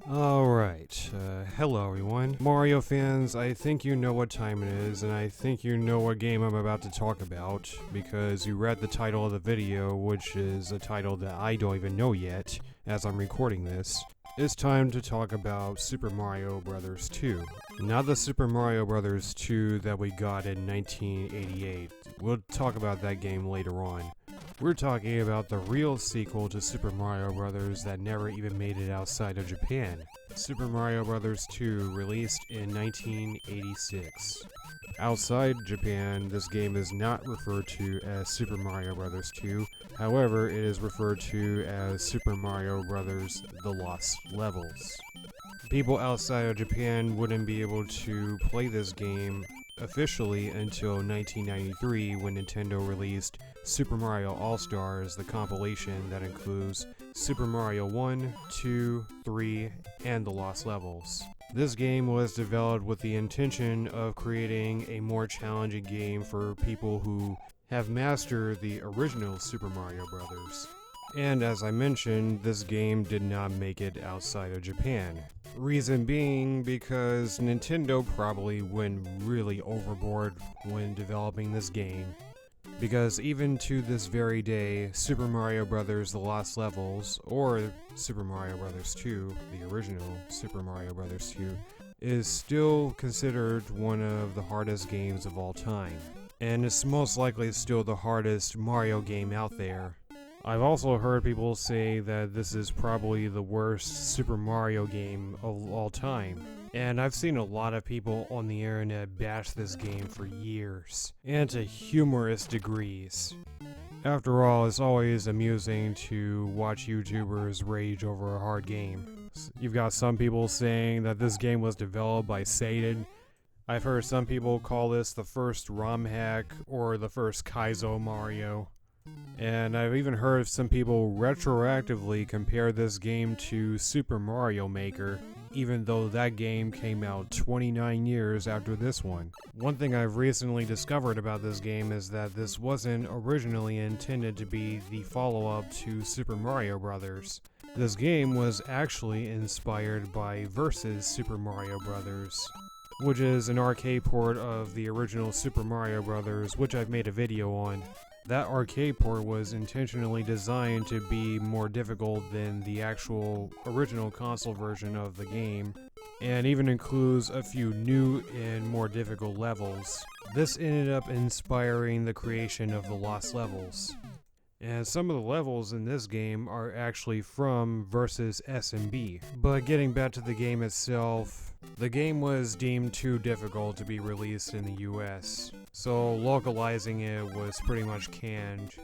Alright, hello everyone. Mario fans, I think you know what time it is, and I think you know what game I'm about to talk about, because you read the title of the video, which is a title that I don't even know yet, as I'm recording this. It's time to talk about Super Mario Bros. 2. Not the Super Mario Bros. 2 that we got in 1988. We'll talk about that game later on. We're talking about the real sequel to Super Mario Bros. That never even made it outside of Japan. Super Mario Bros. 2, released in 1986. Outside Japan, this game is not referred to as Super Mario Bros. 2, however, it is referred to as Super Mario Bros. The Lost Levels. People outside of Japan wouldn't be able to play this game officially until 1993 when Nintendo released Super Mario All-Stars, the compilation that includes Super Mario 1, 2, 3, and the Lost Levels. This game was developed with the intention of creating a more challenging game for people who have mastered the original Super Mario Bros. And as I mentioned, this game did not make it outside of Japan. Reason being because Nintendo probably went really overboard when developing this game. Because even to this very day, Super Mario Bros. The Lost Levels, or Super Mario Bros. 2, the original Super Mario Bros. 2, is still considered one of the hardest games of all time. And it's most likely still the hardest Mario game out there. I've also heard people say that this is probably the worst Super Mario game of all time. And I've seen a lot of people on the internet bash this game for years, and to humorous degrees. After all, it's always amusing to watch YouTubers rage over a hard game. You've got some people saying that this game was developed by Satan. I've heard some people call this the first ROM hack or the first Kaizo Mario. And I've even heard some people retroactively compare this game to Super Mario Maker, even though that game came out 29 years after this one. One thing I've recently discovered about this game is that this wasn't originally intended to be the follow-up to Super Mario Bros. This game was actually inspired by Versus Super Mario Bros., which is an arcade port of the original Super Mario Bros., which I've made a video on. That arcade port was intentionally designed to be more difficult than the actual original console version of the game, and even includes a few new and more difficult levels. This ended up inspiring the creation of the Lost Levels. And some of the levels in this game are actually from Versus SMB. But getting back to the game itself, the game was deemed too difficult to be released in the US, so localizing it was pretty much canned.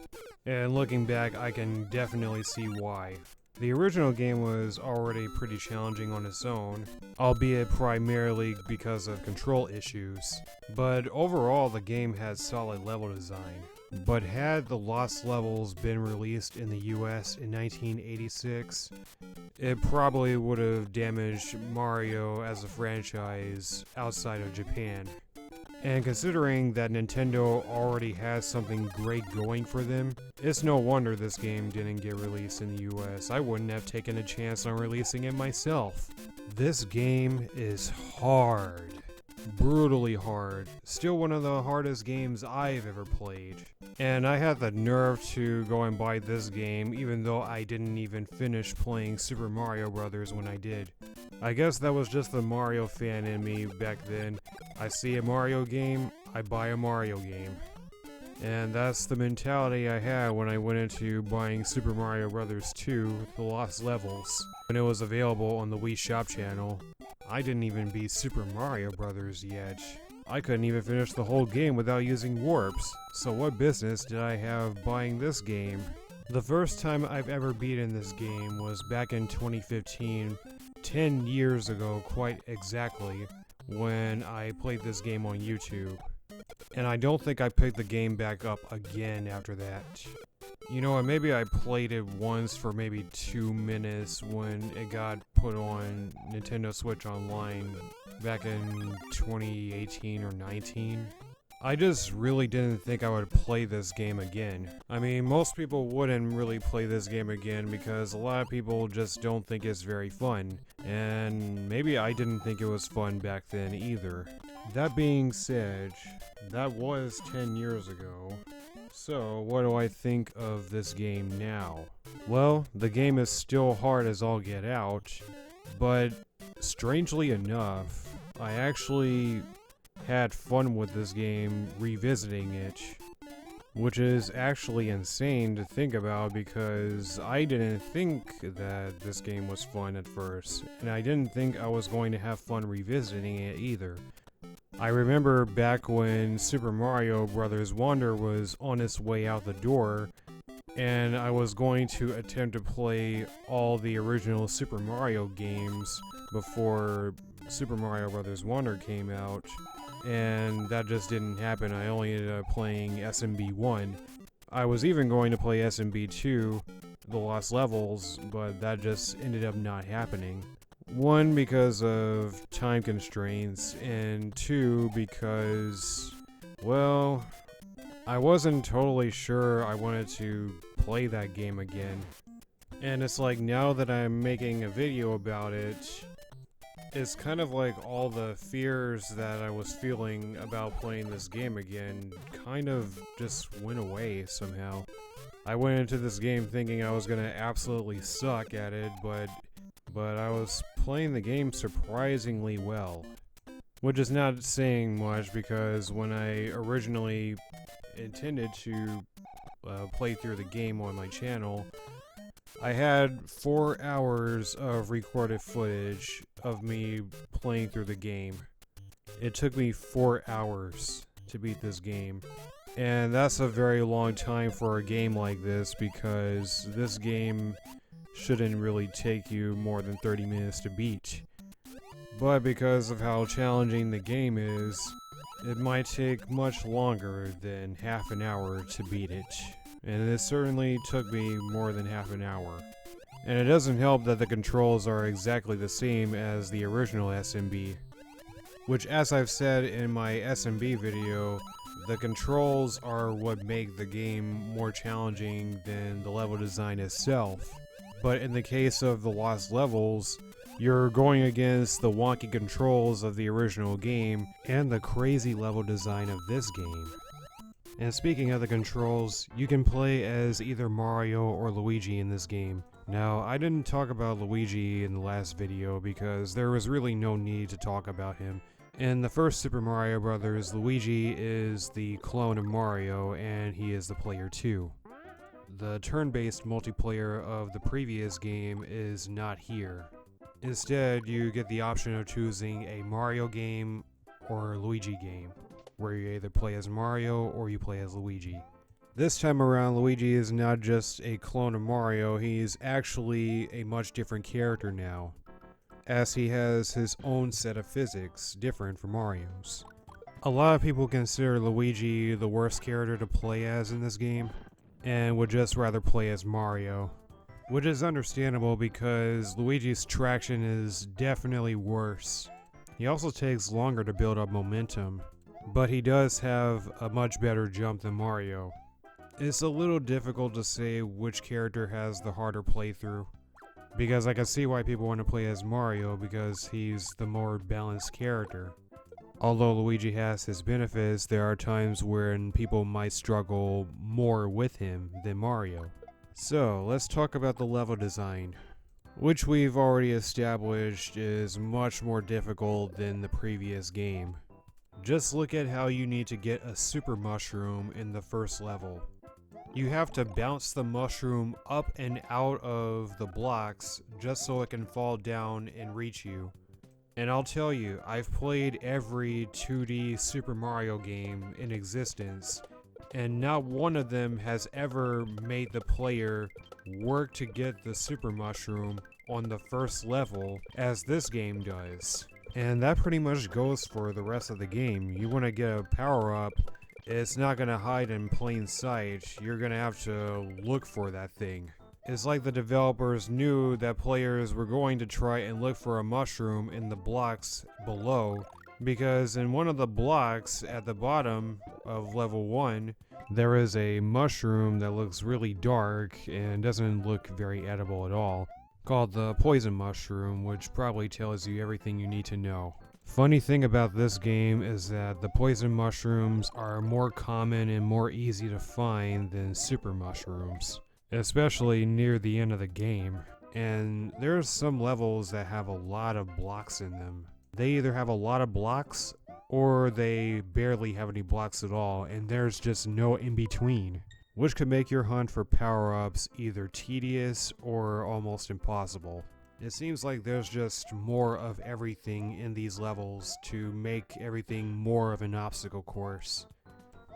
And looking back, I can definitely see why. The original game was already pretty challenging on its own, albeit primarily because of control issues. But overall, the game had solid level design. But had the Lost Levels been released in the US in 1986, it probably would have damaged Mario as a franchise outside of Japan. And considering that Nintendo already has something great going for them, it's no wonder this game didn't get released in the US. I wouldn't have taken a chance on releasing it myself. This game is hard. Brutally hard. Still one of the hardest games I've ever played. And I had the nerve to go and buy this game even though I didn't even finish playing Super Mario Bros. When I did. I guess that was just the Mario fan in me back then. I see a Mario game, I buy a Mario game. And that's the mentality I had when I went into buying Super Mario Bros. 2, The Lost Levels, when it was available on the Wii Shop channel. I didn't even beat Super Mario Bros. Yet. I couldn't even finish the whole game without using warps, so what business did I have buying this game? The first time I've ever beaten this game was back in 2015, 10 years ago quite exactly, when I played this game on YouTube. And I don't think I picked the game back up again after that. You know what, maybe I played it once for maybe 2 minutes when it got put on Nintendo Switch Online back in 2018 or 19. I just really didn't think I would play this game again. I mean, most people wouldn't really play this game again because a lot of people just don't think it's very fun. And maybe I didn't think it was fun back then either. That being said, that was 10 years ago. So, what do I think of this game now? Well, the game is still hard as all get out, but strangely enough, I actually had fun with this game revisiting it, which is actually insane to think about because I didn't think that this game was fun at first, and I didn't think I was going to have fun revisiting it either. I remember back when Super Mario Bros. Wonder was on its way out the door, and I was going to attempt to play all the original Super Mario games before Super Mario Bros. Wonder came out, and that just didn't happen. I only ended up playing SMB 1. I was even going to play SMB 2, The Lost Levels, but that just ended up not happening. 1, because of time constraints, and 2, because, well, I wasn't totally sure I wanted to play that game again. And it's like, now that I'm making a video about it, it's kind of like all the fears that I was feeling about playing this game again kind of just went away somehow. I went into this game thinking I was gonna absolutely suck at it, but I was playing the game surprisingly well. Which is not saying much because when I originally intended to play through the game on my channel, I had 4 hours of recorded footage of me playing through the game. It took me 4 hours to beat this game. And that's a very long time for a game like this because this game shouldn't really take you more than 30 minutes to beat. But because of how challenging the game is, it might take much longer than half an hour to beat it. And it certainly took me more than half an hour. And it doesn't help that the controls are exactly the same as the original SMB. Which, as I've said in my SMB video, the controls are what make the game more challenging than the level design itself. But in the case of the Lost Levels, you're going against the wonky controls of the original game and the crazy level design of this game. And speaking of the controls, you can play as either Mario or Luigi in this game. Now, I didn't talk about Luigi in the last video because there was really no need to talk about him. In the first Super Mario Bros., Luigi is the clone of Mario and he is the player 2. The turn-based multiplayer of the previous game is not here. Instead, you get the option of choosing a Mario game or a Luigi game, where you either play as Mario or you play as Luigi. This time around, Luigi is not just a clone of Mario, he's actually a much different character now, as he has his own set of physics different from Mario's. A lot of people consider Luigi the worst character to play as in this game, and would just rather play as Mario. Which is understandable because Luigi's traction is definitely worse. He also takes longer to build up momentum, but he does have a much better jump than Mario. It's a little difficult to say which character has the harder playthrough, because I can see why people want to play as Mario because he's the more balanced character. Although Luigi has his benefits, there are times when people might struggle more with him than Mario. So, let's talk about the level design, which we've already established is much more difficult than the previous game. Just look at how you need to get a super mushroom in the first level. You have to bounce the mushroom up and out of the blocks just so it can fall down and reach you. And I'll tell you, I've played every 2D Super Mario game in existence, and not one of them has ever made the player work to get the super mushroom on the first level as this game does. And that pretty much goes for the rest of the game. You want to get a power-up, it's not going to hide in plain sight, you're going to have to look for that thing. It's like the developers knew that players were going to try and look for a mushroom in the blocks below, Because in one of the blocks at the bottom of level 1, there is a mushroom that looks really dark and doesn't look very edible at all, called the poison mushroom, which probably tells you everything you need to know. Funny thing about this game is that the poison mushrooms are more common and more easy to find than super mushrooms, especially near the end of the game. And there's some levels that have a lot of blocks in them. They either have a lot of blocks or they barely have any blocks at all, and there's just no in between, which could make your hunt for power-ups either tedious or almost impossible. It seems like there's just more of everything in these levels to make everything more of an obstacle course.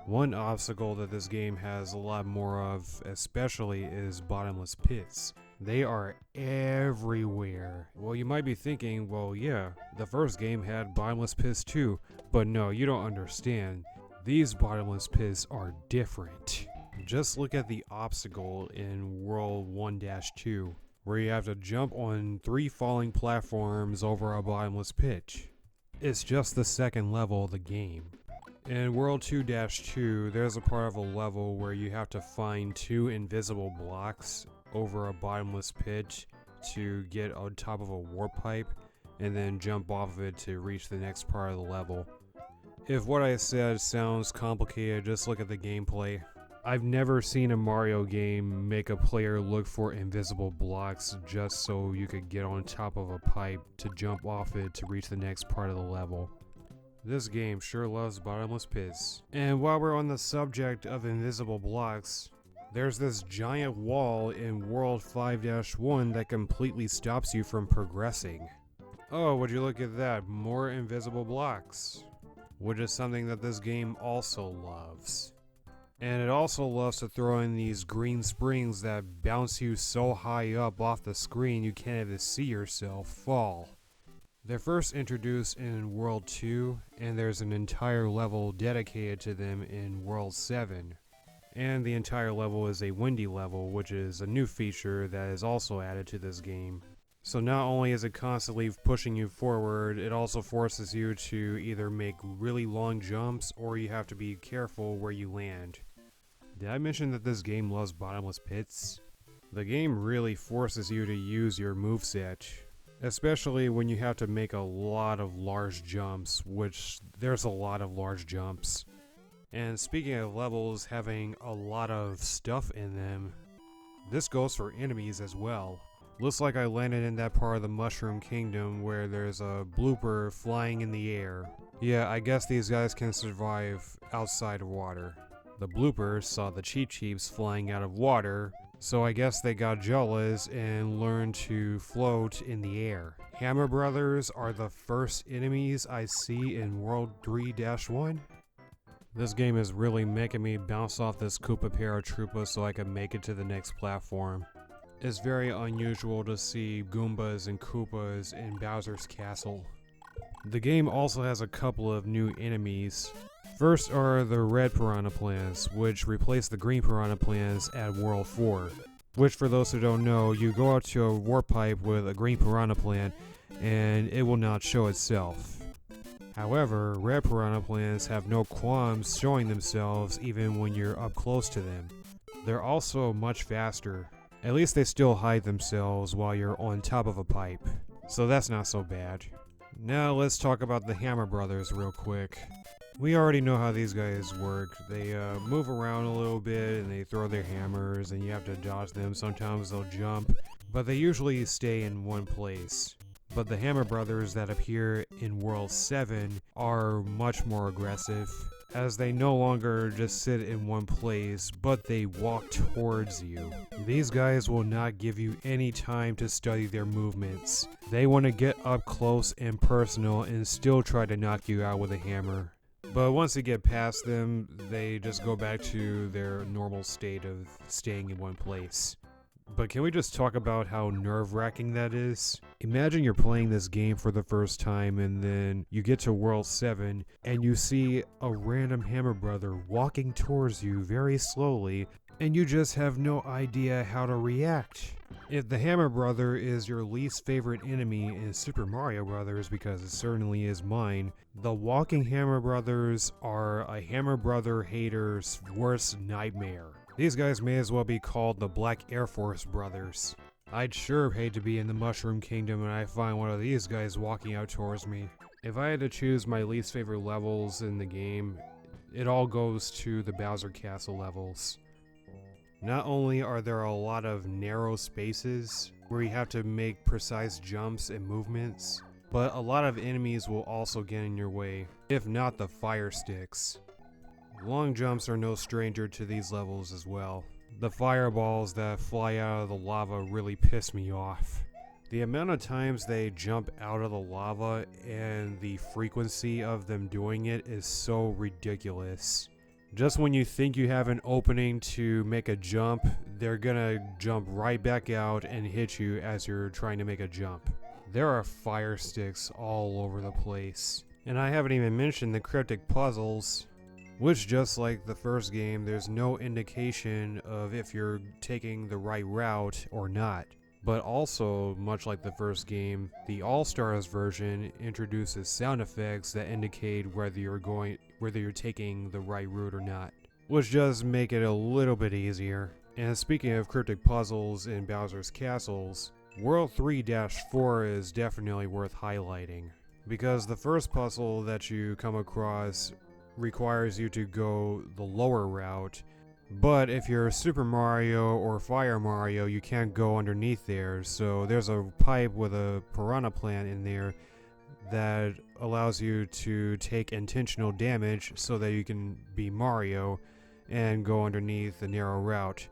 One obstacle that this game has a lot more of, especially, is bottomless pits. They are everywhere. Well, you might be thinking, well, yeah, the first game had bottomless pits too, but no, you don't understand. These bottomless pits are different. Just look at the obstacle in World 1-2, where you have to jump on 3 falling platforms over a bottomless pit. It's just the second level of the game. In World 2-2, there's a part of a level where you have to find 2 invisible blocks over a bottomless pit to get on top of a warp pipe and then jump off of it to reach the next part of the level. If what I said sounds complicated, just look at the gameplay. I've never seen a Mario game make a player look for invisible blocks just so you could get on top of a pipe to jump off it to reach the next part of the level. This game sure loves bottomless pits. And while we're on the subject of invisible blocks, there's this giant wall in World 5-1 that completely stops you from progressing. Oh, would you look at that, more invisible blocks, which is something that this game also loves. And it also loves to throw in these green springs that bounce you so high up off the screen you can't even see yourself fall. They're first introduced in World 2, and there's an entire level dedicated to them in World 7. And the entire level is a windy level, which is a new feature that is also added to this game. So not only is it constantly pushing you forward, it also forces you to either make really long jumps or you have to be careful where you land. Did I mention that this game loves bottomless pits? The game really forces you to use your moveset, especially when you have to make a lot of large jumps, which there's a lot of large jumps. And speaking of levels having a lot of stuff in them, this goes for enemies as well. Looks like I landed in that part of the Mushroom Kingdom where there's a blooper flying in the air. Yeah, I guess these guys can survive outside of water. The bloopers saw the Cheep Cheeps flying out of water, so I guess they got jealous and learned to float in the air. Hammer Brothers are the first enemies I see in World 3-1. This game is really making me bounce off this Koopa Paratroopa so I can make it to the next platform. It's very unusual to see Goombas and Koopas in Bowser's Castle. The game also has a couple of new enemies. First are the red piranha plants, which replace the green piranha plants at World 4. Which, for those who don't know, you go out to a warp pipe with a green piranha plant and it will not show itself. However, red piranha plants have no qualms showing themselves even when you're up close to them. They're also much faster. At least they still hide themselves while you're on top of a pipe, so that's not so bad. Now let's talk about the Hammer Brothers real quick. We already know how these guys work. They move around a little bit and they throw their hammers and you have to dodge them. Sometimes they'll jump, but they usually stay in one place. But the Hammer Brothers that appear in World 7 are much more aggressive, as they no longer just sit in one place, but they walk towards you. These guys will not give you any time to study their movements. They want to get up close and personal and still try to knock you out with a hammer. But once you get past them, they just go back to their normal state of staying in one place. But can we just talk about how nerve-wracking that is? Imagine you're playing this game for the first time and then you get to World 7 and you see a random Hammer Brother walking towards you very slowly and you just have no idea how to react. If the Hammer Brother is your least favorite enemy in Super Mario Bros., because it certainly is mine, the walking Hammer Brothers are a Hammer Brother hater's worst nightmare. These guys may as well be called the Black Air Force Brothers. I'd sure hate to be in the Mushroom Kingdom and I find one of these guys walking out towards me. If I had to choose my least favorite levels in the game, it all goes to the Bowser Castle levels. Not only are there a lot of narrow spaces where you have to make precise jumps and movements, but a lot of enemies will also get in your way, if not the fire sticks. Long jumps are no stranger to these levels as well. The fireballs that fly out of the lava really piss me off. The amount of times they jump out of the lava and the frequency of them doing it is so ridiculous. Just when you think you have an opening to make a jump, they're gonna jump right back out and hit you as you're trying to make a jump. There are fire sticks all over the place. And I haven't even mentioned the cryptic puzzles, which, just like the first game, there's no indication of if you're taking the right route or not. But also, much like the first game, the All-Stars version introduces sound effects that indicate whether you're taking the right route or not, which does make it a little bit easier. And speaking of cryptic puzzles in Bowser's Castles, World 3-4 is definitely worth highlighting, because the first puzzle that you come across requires you to go the lower route, but if you're Super Mario or Fire Mario, you can't go underneath there, so there's a pipe with a piranha plant in there that allows you to take intentional damage so that you can be Mario and go underneath the narrow route.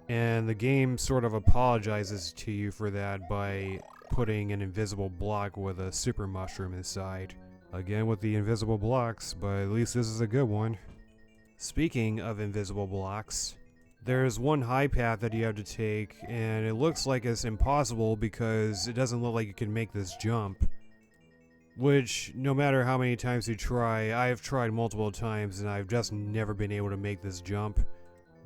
And the game sort of apologizes to you for that by putting an invisible block with a super mushroom inside. Again with the invisible blocks, but at least this is a good one. Speaking of invisible blocks, there's one high path that you have to take, and it looks like it's impossible because it doesn't look like you can make this jump. Which, no matter how many times you try, I've tried multiple times and I've just never been able to make this jump.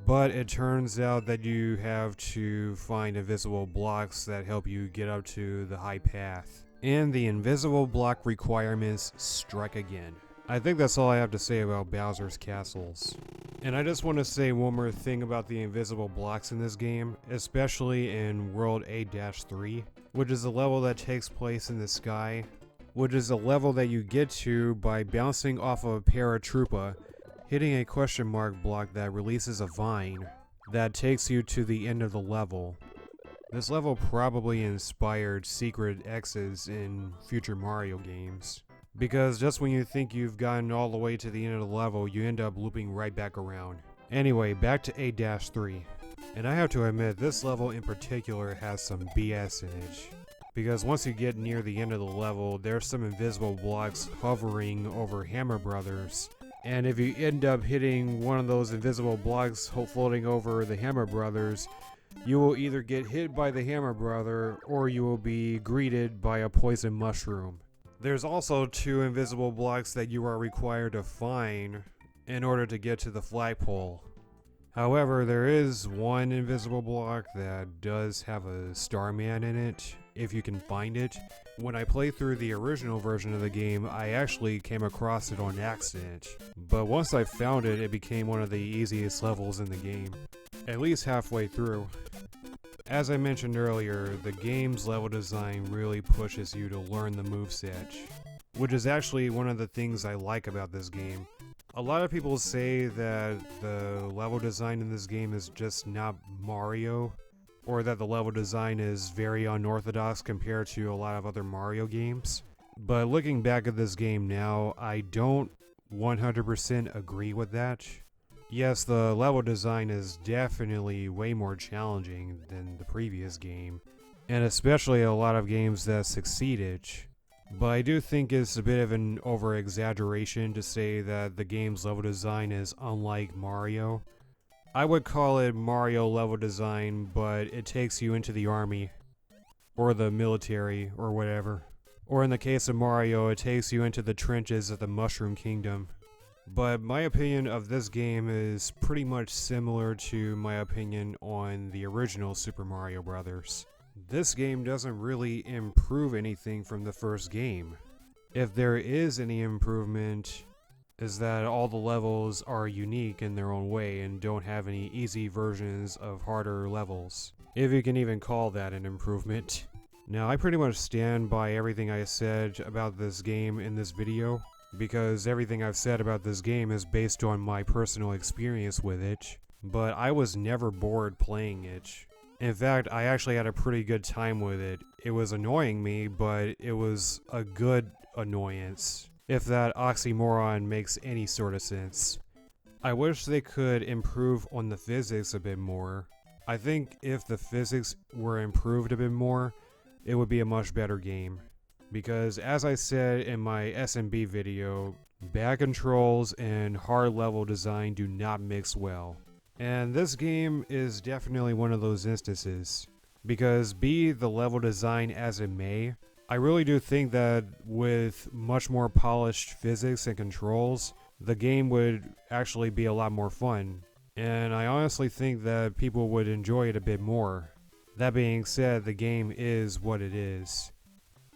But it turns out that you have to find invisible blocks that help you get up to the high path. And the invisible block requirements strike again. I think that's all I have to say about Bowser's Castles. And I just want to say one more thing about the invisible blocks in this game, especially in World 8-3, which is a level that takes place in the sky, which is a level that you get to by bouncing off of a paratroopa, hitting a question mark block that releases a vine that takes you to the end of the level. This level probably inspired secret X's in future Mario games, because just when you think you've gotten all the way to the end of the level, you end up looping right back around. Anyway, back to 8-3. And I have to admit, this level in particular has some BS in it. Because once you get near the end of the level, there's some invisible blocks hovering over Hammer Brothers. And if you end up hitting one of those invisible blocks floating over the Hammer Brothers, you will either get hit by the Hammer Brother, or you will be greeted by a poison mushroom. There's also 2 invisible blocks that you are required to find in order to get to the flagpole. However, there is one invisible block that does have a Starman in it, if you can find it. When I played through the original version of the game, I actually came across it on accident. But once I found it, it became one of the easiest levels in the game. At least halfway through. As I mentioned earlier, the game's level design really pushes you to learn the moveset, which is actually one of the things I like about this game. A lot of people say that the level design in this game is just not Mario, or that the level design is very unorthodox compared to a lot of other Mario games. But looking back at this game now, I don't 100% agree with that. Yes, the level design is definitely way more challenging than the previous game, and especially a lot of games that succeeded. But I do think it's a bit of an over-exaggeration to say that the game's level design is unlike Mario. I would call it Mario level design, but it takes you into the army, or the military, or whatever. Or in the case of Mario, it takes you into the trenches of the Mushroom Kingdom. But my opinion of this game is pretty much similar to my opinion on the original Super Mario Bros. This game doesn't really improve anything from the first game. If there is any improvement, is that all the levels are unique in their own way and don't have any easy versions of harder levels. If you can even call that an improvement. Now, I pretty much stand by everything I said about this game in this video, because everything I've said about this game is based on my personal experience with it, but I was never bored playing it. In fact, I actually had a pretty good time with it. It was annoying me, but it was a good annoyance, if that oxymoron makes any sort of sense. I wish they could improve on the physics a bit more. I think if the physics were improved a bit more, it would be a much better game. Because as I said in my SMB video, bad controls and hard level design do not mix well. And this game is definitely one of those instances. Because be the level design as it may, I really do think that with much more polished physics and controls, the game would actually be a lot more fun. And I honestly think that people would enjoy it a bit more. That being said, the game is what it is.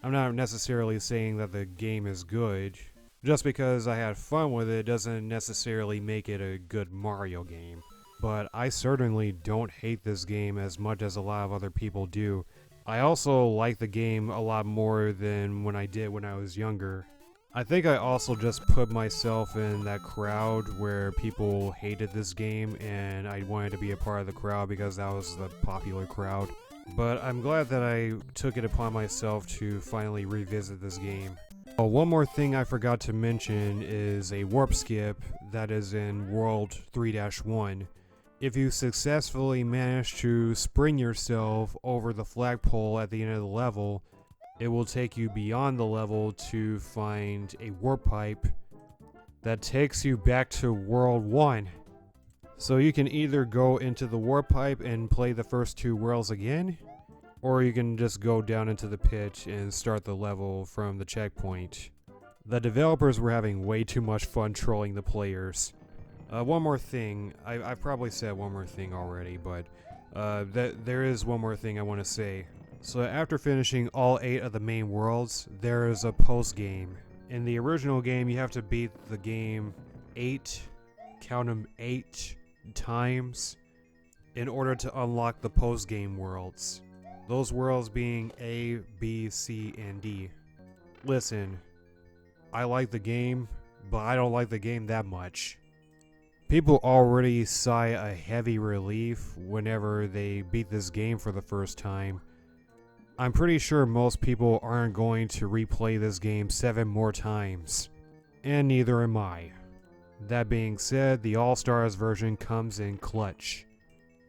I'm not necessarily saying that the game is good. Just because I had fun with it doesn't necessarily make it a good Mario game. But I certainly don't hate this game as much as a lot of other people do. I also like the game a lot more than when I did when I was younger. I think I also just put myself in that crowd where people hated this game and I wanted to be a part of the crowd because that was the popular crowd. But I'm glad that I took it upon myself to finally revisit this game. Oh, one more thing I forgot to mention is a warp skip that is in World 3-1. If you successfully manage to spring yourself over the flagpole at the end of the level, it will take you beyond the level to find a warp pipe that takes you back to World 1. So you can either go into the warp pipe and play the first two worlds again, or you can just go down into the pit and start the level from the checkpoint. The developers were having way too much fun trolling the players. One more thing, I've probably said one more thing already, but there is one more thing I want to say. So after finishing all 8 of the main worlds, there is a post-game. In the original game, you have to beat the game 8 times in order to unlock the post-game worlds. Those worlds being A, B, C, and D. Listen, I like the game, but I don't like the game that much. People already sigh a heavy relief whenever they beat this game for the first time. I'm pretty sure most people aren't going to replay this game 7 more times. And neither am I. That being said, the All-Stars version comes in clutch,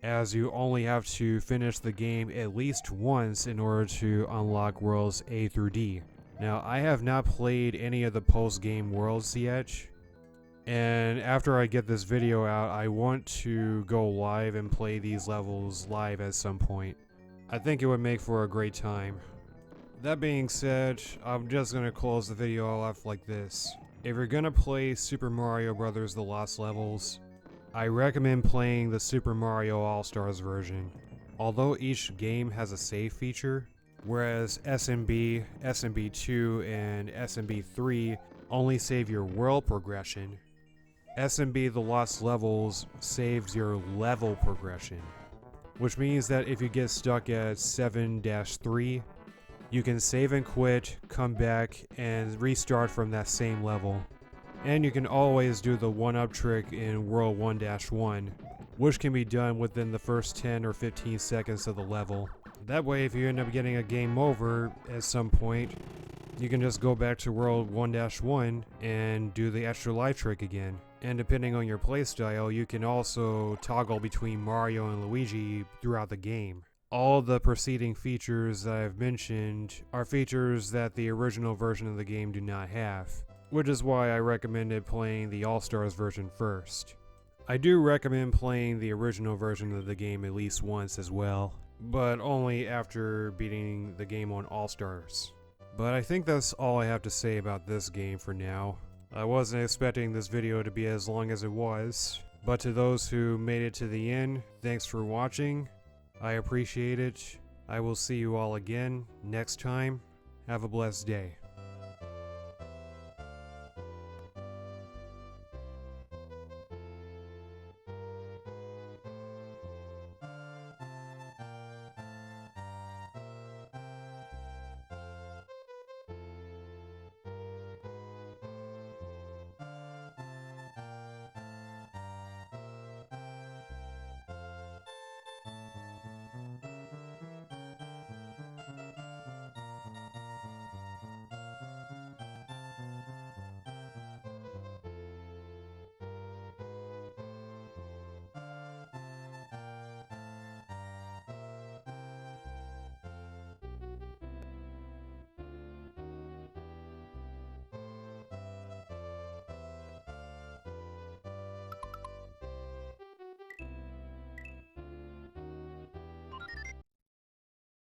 as you only have to finish the game at least once in order to unlock worlds A through D. Now, I have not played any of the post-game worlds yet, and after I get this video out, I want to go live and play these levels live at some point. I think it would make for a great time. That being said, I'm just gonna close the video off like this. If you're gonna play Super Mario Bros. The Lost Levels, I recommend playing the Super Mario All-Stars version. Although each game has a save feature, whereas SMB, SMB2, and SMB3 only save your world progression, SMB The Lost Levels saves your level progression. Which means that if you get stuck at 7-3, you can save and quit, come back, and restart from that same level. And you can always do the 1-up trick in World 1-1, which can be done within the first 10 or 15 seconds of the level. That way, if you end up getting a game over at some point, you can just go back to World 1-1 and do the extra life trick again. And depending on your playstyle, you can also toggle between Mario and Luigi throughout the game. All the preceding features that I've mentioned are features that the original version of the game do not have, which is why I recommended playing the All-Stars version first. I do recommend playing the original version of the game at least once as well, but only after beating the game on All-Stars. But I think that's all I have to say about this game for now. I wasn't expecting this video to be as long as it was, but to those who made it to the end, thanks for watching. I appreciate it. I will see you all again next time. Have a blessed day.